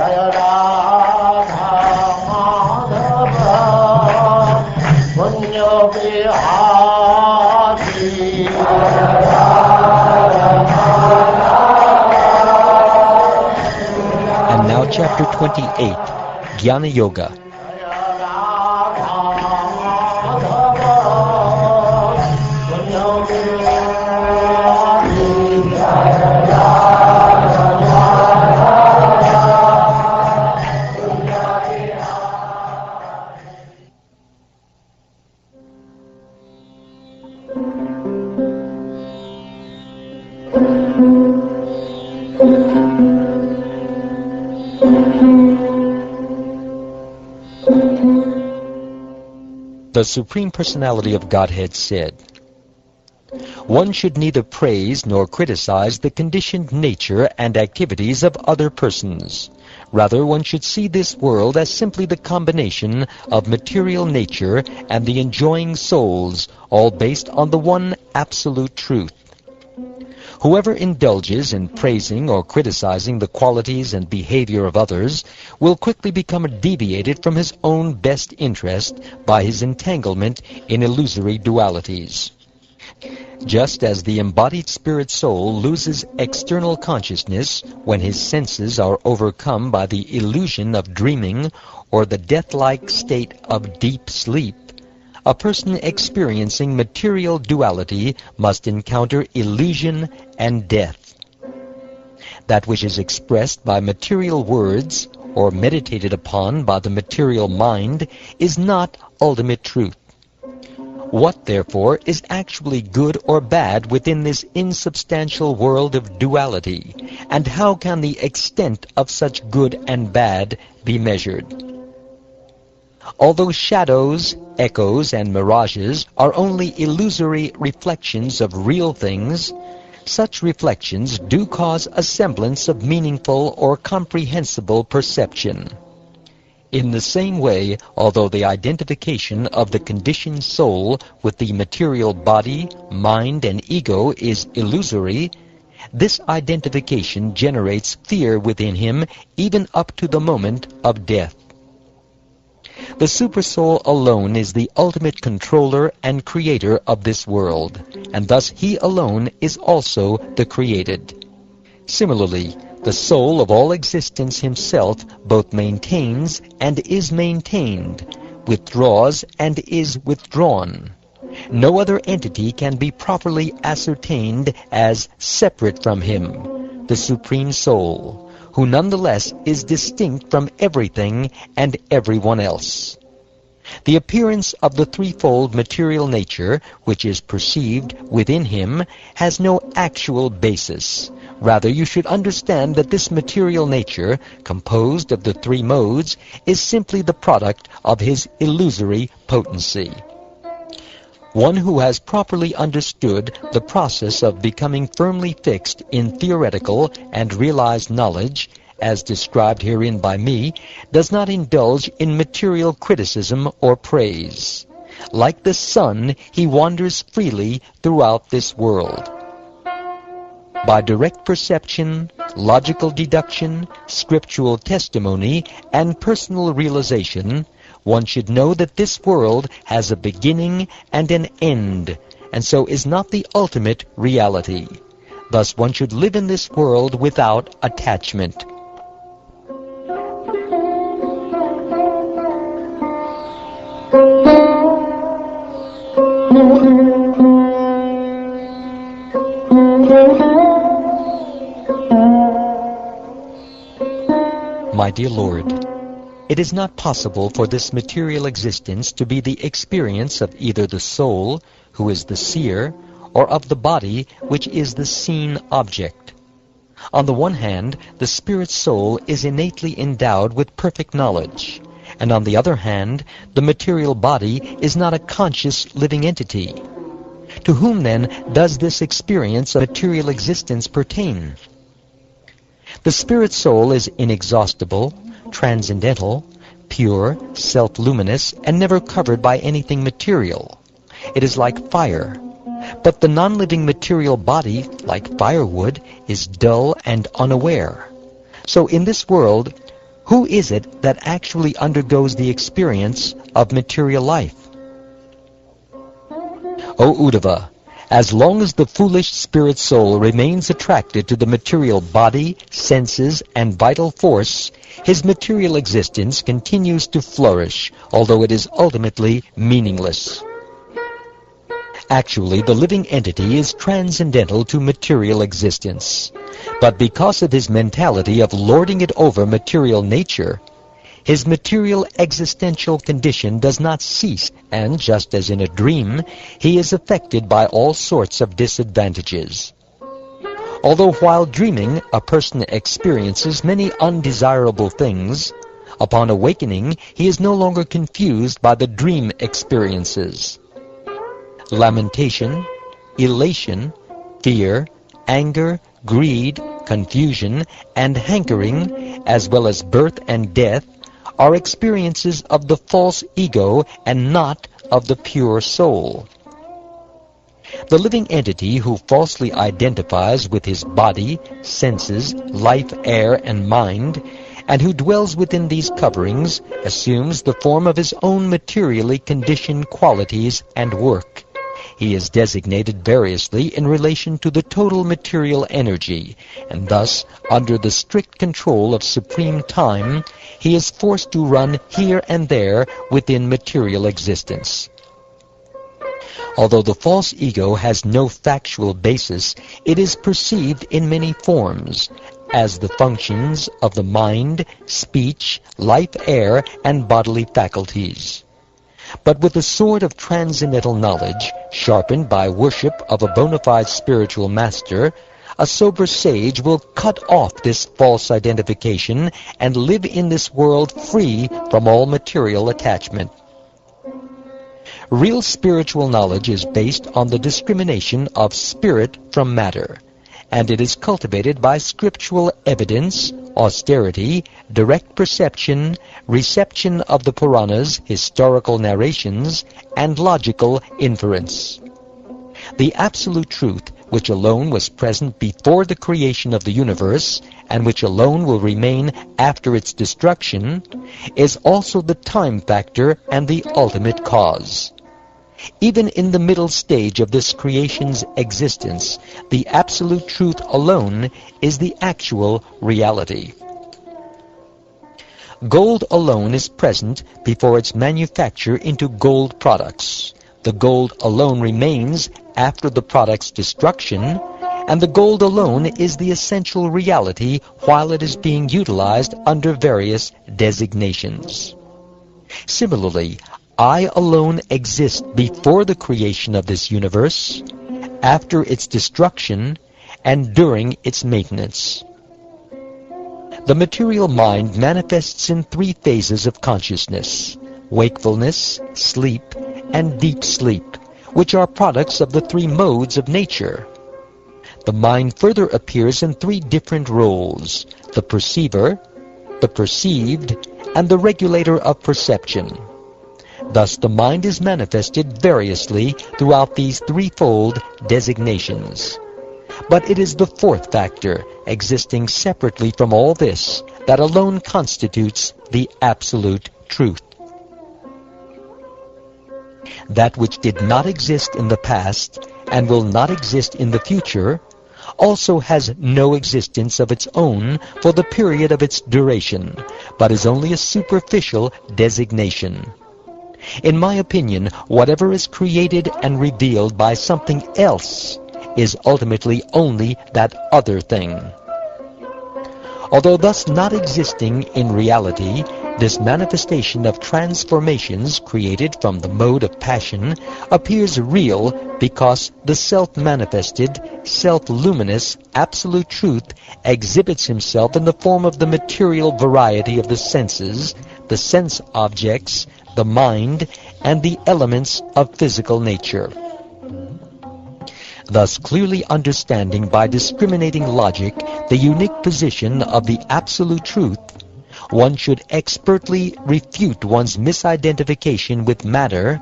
And now chapter 28, Jnana Yoga. The Supreme Personality of Godhead said, "One should neither praise nor criticize the conditioned nature and activities of other persons. Rather, one should see this world as simply the combination of material nature and the enjoying souls, all based on the one absolute truth. Whoever indulges in praising or criticizing the qualities and behavior of others will quickly become deviated from his own best interest by his entanglement in illusory dualities. Just as the embodied spirit soul loses external consciousness when his senses are overcome by the illusion of dreaming or the death-like state of deep sleep, a person experiencing material duality must encounter illusion and death. That which is expressed by material words or meditated upon by the material mind is not ultimate truth. What, therefore, is actually good or bad within this insubstantial world of duality, and how can the extent of such good and bad be measured? Although shadows, echoes, and mirages are only illusory reflections of real things, such reflections do cause a semblance of meaningful or comprehensible perception. In the same way, although the identification of the conditioned soul with the material body, mind, and ego is illusory, this identification generates fear within him even up to the moment of death. The Supersoul alone is the ultimate controller and creator of this world, and thus he alone is also the created. Similarly, the soul of all existence himself both maintains and is maintained, withdraws and is withdrawn. No other entity can be properly ascertained as separate from him, the Supreme Soul, who nonetheless is distinct from everything and everyone else. The appearance of the threefold material nature, which is perceived within him, has no actual basis. Rather, you should understand that this material nature, composed of the three modes, is simply the product of his illusory potency. One who has properly understood the process of becoming firmly fixed in theoretical and realized knowledge, as described herein by me, does not indulge in material criticism or praise. Like the sun, he wanders freely throughout this world. By direct perception, logical deduction, scriptural testimony, and personal realization, one should know that this world has a beginning and an end, and so is not the ultimate reality. Thus one should live in this world without attachment. My dear Lord, it is not possible for this material existence to be the experience of either the soul, who is the seer, or of the body, which is the seen object. On the one hand, the spirit soul is innately endowed with perfect knowledge, and on the other hand, the material body is not a conscious living entity. To whom, then, does this experience of material existence pertain? The spirit soul is inexhaustible, transcendental, pure, self-luminous, and never covered by anything material. It is like fire. But the non-living material body, like firewood, is dull and unaware. So in this world, Who is it that actually undergoes the experience of material life? O Uddhava, as long as the foolish spirit soul remains attracted to the material body, senses, and vital force, his material existence continues to flourish, although it is ultimately meaningless. Actually, the living entity is transcendental to material existence. But because of his mentality of lording it over material nature, his material existential condition does not cease, and just as in a dream, he is affected by all sorts of disadvantages. Although while dreaming a person experiences many undesirable things, upon awakening he is no longer confused by the dream experiences. Lamentation, elation, fear, anger, greed, confusion, and hankering, as well as birth and death, are experiences of the false ego and not of the pure soul. The living entity who falsely identifies with his body, senses, life, air, and mind, and who dwells within these coverings, assumes the form of his own materially conditioned qualities and work. He is designated variously in relation to the total material energy, and thus, under the strict control of supreme time, he is forced to run here and there within material existence. Although the false ego has no factual basis, it is perceived in many forms, as the functions of the mind, speech, life, air, and bodily faculties. But with the sword of transcendental knowledge, sharpened by worship of a bona fide spiritual master, a sober sage will cut off this false identification and live in this world free from all material attachment. Real spiritual knowledge is based on the discrimination of spirit from matter, and it is cultivated by scriptural evidence, austerity, direct perception, reception of the Puranas, historical narrations, and logical inference. The absolute truth, which alone was present before the creation of the universe, and which alone will remain after its destruction, is also the time factor and the ultimate cause. Even in the middle stage of this creation's existence, the absolute truth alone is the actual reality. Gold alone is present before its manufacture into gold products. The gold alone remains after the product's destruction, and the gold alone is the essential reality while it is being utilized under various designations. Similarly, I alone exist before the creation of this universe, after its destruction, and during its maintenance. The material mind manifests in three phases of consciousness: wakefulness, sleep, and deep sleep, which are products of the three modes of nature. The mind further appears in three different roles: the perceiver, the perceived, and the regulator of perception. Thus the mind is manifested variously throughout these threefold designations. But it is the fourth factor, existing separately from all this, that alone constitutes the absolute truth. That which did not exist in the past and will not exist in the future also has no existence of its own for the period of its duration, but is only a superficial designation. In my opinion, whatever is created and revealed by something else is ultimately only that other thing. Although thus not existing in reality, this manifestation of transformations created from the mode of passion appears real because the self-manifested, self-luminous, absolute truth exhibits himself in the form of the material variety of the senses, the sense objects, the mind, and the elements of physical nature. Thus, clearly understanding by discriminating logic the unique position of the absolute truth, one should expertly refute one's misidentification with matter